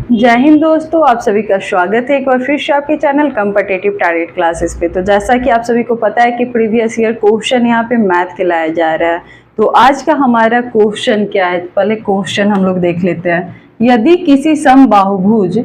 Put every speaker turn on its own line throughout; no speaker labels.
जय हिंद दोस्तों, आप सभी का स्वागत है एक बार फिर से आपके चैनल कॉम्पिटिटिव टारगेट क्लासेस पे। तो जैसा कि आप सभी को पता है कि प्रीवियस ईयर क्वेश्चन यहाँ पे मैथ के लाया जा रहा है। तो आज का हमारा क्वेश्चन क्या है, पहले क्वेश्चन हम लोग देख लेते हैं। यदि किसी समबाहुभुज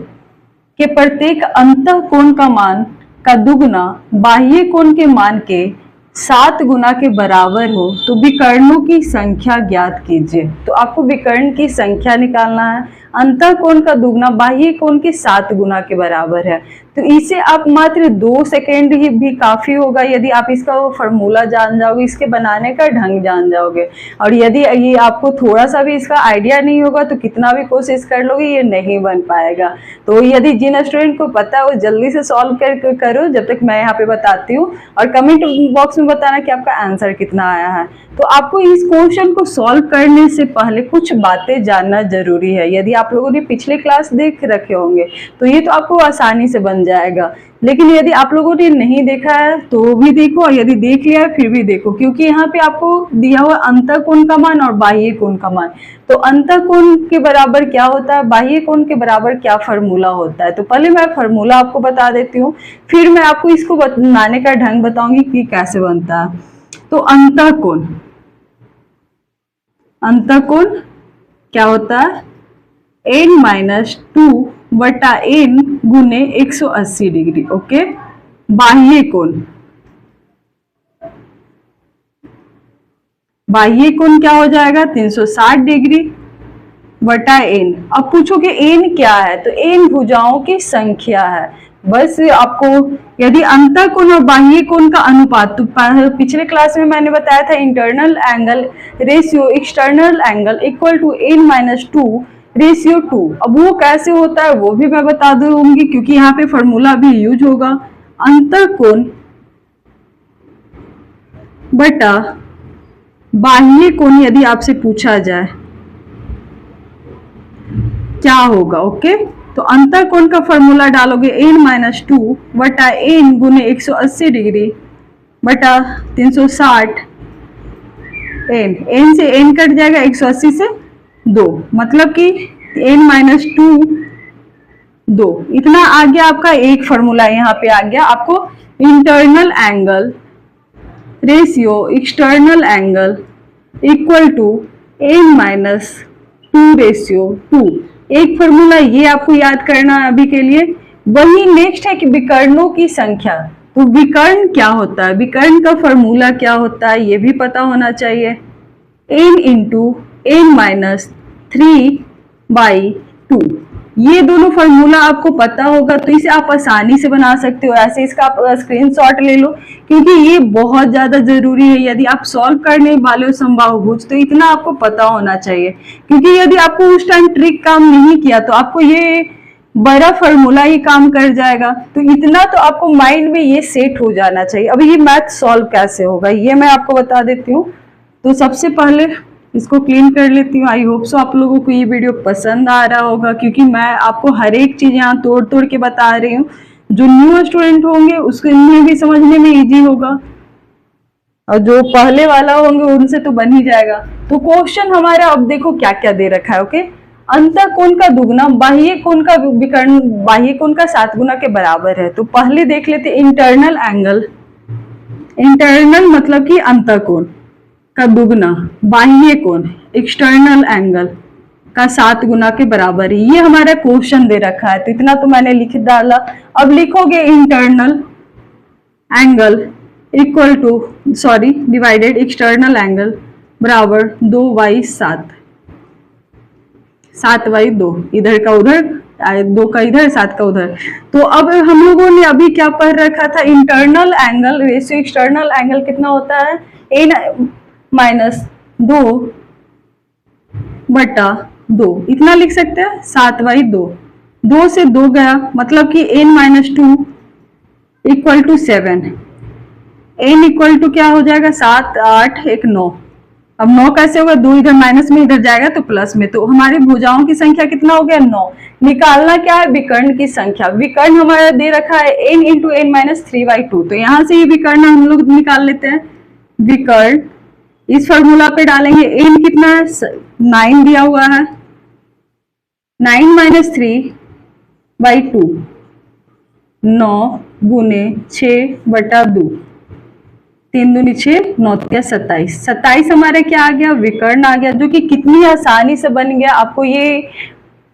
के प्रत्येक अंतःकोण का मान का दुगुना बाह्य कोण के मान के 7 गुना के बराबर हो तो विकर्णों की संख्या ज्ञात कीजिए। तो आपको विकर्ण की संख्या निकालना है। अंतःकोण का दुगुना बाह्य कोण के 7 गुना के बराबर है। तो इसे आप मात्र 2 सेकेंड ही भी काफी होगा यदि आप इसका फॉर्मूला जान जाओगे, इसके बनाने का ढंग जान जाओगे। और यदि ये आपको थोड़ा सा भी इसका आइडिया नहीं होगा तो कितना भी कोशिश कर लोगे ये नहीं बन पाएगा। तो यदि जिन स्टूडेंट को पता है वो जल्दी से सॉल्व कर करो जब तक मैं यहाँ पे बताती हूँ, और कमेंट बॉक्स में बताना कि आपका आंसर कितना आया है। तो आपको इस क्वेश्चन को सॉल्व करने से पहले कुछ बातें जानना जरूरी है। यदि आप लोगों ने पिछले क्लास देख रखे होंगे तो ये तो आपको आसानी से बन जाएगा, लेकिन यदि आप लोगों ने नहीं देखा है तो भी देखो, और यदि देख लिया है फिर भी देखो, क्योंकि यहाँ पे आपको दिया हुआ अंतःकोण का मान और बाह्य कोण का मान। तो अंतःकोण के बराबर क्या होता है, बाह्य कोण के बराबर क्या फॉर्मूला होता है। तो पहले मैं फॉर्मूला आपको बता देती हूँ, फिर मैं आपको इसको बनाने का ढंग बताऊंगी कि कैसे बनता है। तो अंतःकोण क्या होता है, n-2 बटा n गुने 180 डिग्री। ओके, बाह्य कोण क्या हो जाएगा, 360 डिग्री बटा n। अब पूछोगे n क्या है, तो n भुजाओं की संख्या है। बस आपको यदि अंतःकोण और बाह्य कोण का अनुपात, तो पिछले क्लास में मैंने बताया था internal angle ratio external angle equal to n-2 ratio 2। अब वो कैसे होता है वो भी मैं बता दूंगी, क्योंकि यहाँ पे फॉर्मूला भी यूज होगा। अंतःकोण बटा बाह्य कोण यदि आपसे पूछा जाए क्या होगा। ओके, तो अंतःकोण का फॉर्मूला डालोगे n-2 बटा n गुने 180 डिग्री बटा 360 n से n कट जाएगा, 180 से 2, मतलब कि n-2 2 इतना आ गया। आपका एक फॉर्मूला यहाँ पे आ गया। आपको internal angle ratio external angle equal to n-2 ratio 2, एक फॉर्मूला ये आपको याद करना है अभी के लिए। वही नेक्स्ट है कि विकर्णों की संख्या। तो विकर्ण क्या होता है, विकर्ण का फॉर्मूला क्या होता है ये भी पता होना चाहिए। n इंटू n-3/2, ये दोनों फॉर्मूला आपको पता होगा तो इसे आप आसानी से बना सकते हो। ऐसे इसका आप स्क्रीनशॉट ले लो, क्योंकि ये बहुत ज्यादा जरूरी है। यदि आप सॉल्व करने वाले हो समबाहुभुज तो इतना आपको पता होना चाहिए, क्योंकि यदि आपको उस टाइम ट्रिक काम नहीं किया तो आपको ये बड़ा फॉर्मूला ही काम कर जाएगा। तो इतना तो आपको माइंड में ये सेट हो जाना चाहिए। अब ये मैथ सॉल्व कैसे होगा ये मैं आपको बता देती हूँ। तो सबसे पहले इसको क्लीन कर लेती हूँ। आई होप सो आप लोगों को ये वीडियो पसंद आ रहा होगा, क्योंकि मैं आपको हर एक चीज यहाँ तोड़ तोड़ के बता रही हूँ। जो न्यू स्टूडेंट होंगे उसके लिए भी समझने में इजी होगा, और जो पहले वाला होंगे उनसे तो बन ही जाएगा। तो क्वेश्चन हमारा अब देखो क्या क्या दे रखा है। ओके, अंतःकोण का दुगुना बाह्य कोण का विकर्ण बाह्य कोण का 7 गुना के बराबर है। तो पहले देख लेते इंटरनल एंगल। इंटरनल मतलब कि अंतःकोण का दुगुना बाह्य कोण एक्सटर्नल एंगल का 7 गुना के बराबर है। ये हमारा क्वेश्चन दे रखा है, तो इतना तो मैंने लिख डाला। अब लिखोगे internal angle equal two divided external angle बराबर 2/7, 7/2, इधर का उधर, 2 का इधर 7 का उधर। तो अब हम लोगों ने अभी क्या पढ़ रखा था, internal angle ratio external angle कितना होता है, n-2 बटा 2, इतना लिख सकते हैं 7/2। 2 से 2 गया, मतलब कि n-2 equal to 7। n equal to क्या हो जाएगा, 7 8 1 9। अब 9 कैसे होगा, 2 इधर माइनस में इधर जाएगा तो प्लस में। तो हमारी भुजाओं की संख्या कितना हो गया, 9। निकालना क्या है, विकर्ण की संख्या। विकर्ण हमारा दे रखा है n इंटू n-3/2, तो यहाँ से ये विकर्ण हम लोग निकाल लेते हैं। विकर्ण इस फॉर्मूला पे डालेंगे, n कितना है, 9 दिया हुआ है, 9 - 3 बाई 2, 9 गुने 6/2, 3 दूनी 6, 9 या 27, 27 हमारा क्या आ गया, विकर्ण आ गया, जो कि कितनी आसानी से बन गया। आपको ये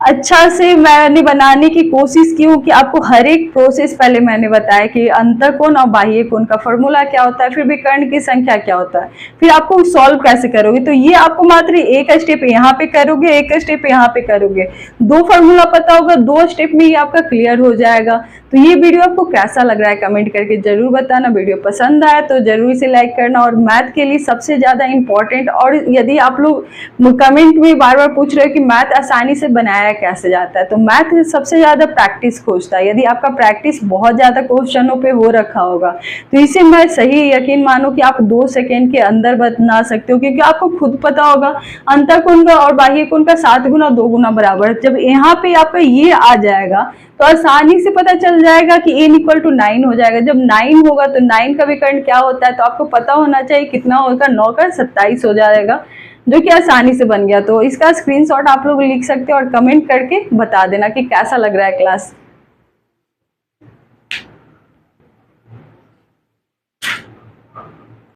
अच्छा से मैंने बनाने की कोशिश की हूँ कि आपको हर एक प्रोसेस पहले मैंने बताया कि अंतःकोण और बाह्य कोण का फॉर्मूला क्या होता है, फिर विकर्ण की संख्या क्या होता है, फिर आपको सॉल्व कैसे करोगे। तो ये आपको मात्र एक स्टेप यहाँ पे करोगे, एक स्टेप यहाँ पे करोगे, दो फॉर्मूला पता होगा, 2 स्टेप में ये आपका क्लियर हो जाएगा। तो ये वीडियो आपको कैसा लग रहा है कमेंट करके जरूर बताना। वीडियो पसंद आया तो जरूर इसे लाइक करना। और मैथ के लिए सबसे ज्यादा इंपॉर्टेंट, और यदि आप लोग कमेंट में बार बार पूछ रहे हो कि मैथ आसानी से बनाया कैसे जाता है, तो मैथ सबसे ज्यादा प्रैक्टिस खोजता है। यदि आपका प्रैक्टिस बहुत ज्यादा क्वेश्चनों पे हो रखा होगा तो इसे मैं सही यकीन मानो कि आप 2 सेकेंड के अंदर बना सकते हो, क्योंकि आपको खुद पता होगा अंतःकोण का और बाह्य कोण का 7 गुना 2 गुना बराबर। जब यहाँ पे आपका ये आ जाएगा तो आसानी से पता चल जाएगा कि n इक्वल टू 9 हो जाएगा। जब 9 होगा तो 9 का विकर्ण क्या होता है, तो आपको पता होना चाहिए कितना होगा, 9 का 27 हो जाएगा, जो कि आसानी से बन गया। तो इसका स्क्रीनशॉट आप लोग लिख सकते हो और कमेंट करके बता देना कि कैसा लग रहा है क्लास।